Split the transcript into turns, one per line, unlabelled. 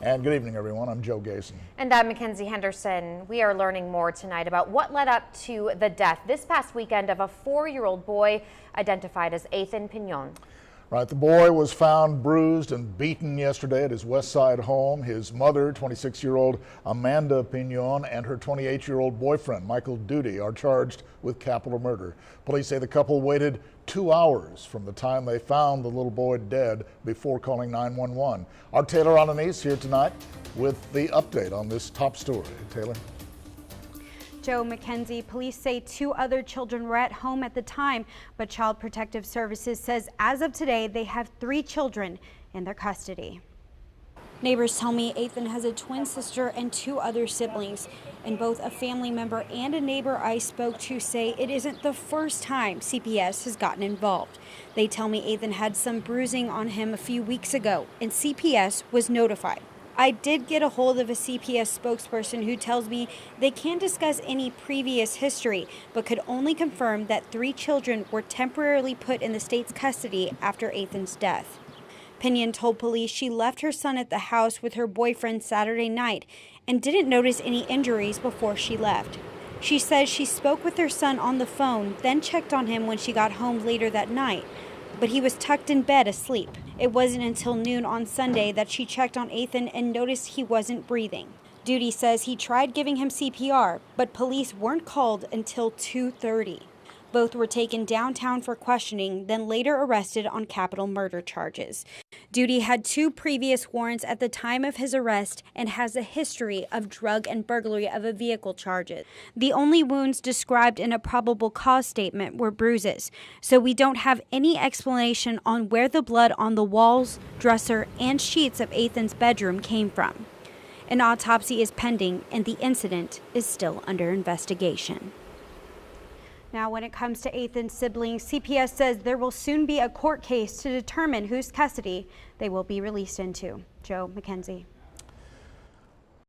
And good evening, everyone. I'm Joe Gason.
And I'm Mackenzie Henderson. We are learning more tonight about what led up to the death this past weekend of a 4-year-old boy identified as Athen Pinon.
Right, the boy was found bruised and beaten yesterday at his West Side home. His mother, 26-year-old Athen Pinon, and her 28-year-old boyfriend, Michael Duty, are charged with capital murder. Police say the couple waited 2 hours from the time they found the little boy dead before calling 911. Our Taylor Ananise here tonight with the update on this top story. Taylor?
Joe, Mackenzie, police say 2 other children were at home at the time, but Child Protective Services says as of today they have 3 children in their custody. Neighbors tell me Athen has a twin sister and 2 other siblings, and both a family member and a neighbor I spoke to say it isn't the first time CPS has gotten involved. They tell me Athen had some bruising on him a few weeks ago, and CPS was notified. I did get a hold of a CPS spokesperson who tells me they can't discuss any previous history, but could only confirm that 3 children were temporarily put in the state's custody after Athen's death. Pinon told police she left her son at the house with her boyfriend Saturday night and didn't notice any injuries before she left. She says she spoke with her son on the phone, then checked on him when she got home later that night, but he was tucked in bed asleep. It wasn't until noon on Sunday that she checked on Athen and noticed he wasn't breathing. Duty says he tried giving him CPR, but police weren't called until 2:30. Both were taken downtown for questioning, then later arrested on capital murder charges. Duty had 2 previous warrants at the time of his arrest and has a history of drug and burglary of a vehicle charges. The only wounds described in a probable cause statement were bruises, so we don't have any explanation on where the blood on the walls, dresser, and sheets of Athen's bedroom came from. An autopsy is pending, and the incident is still under investigation. Now, when it comes to Athen's siblings, CPS says there will soon be a court case to determine whose custody they will be released into. Joe, Mackenzie.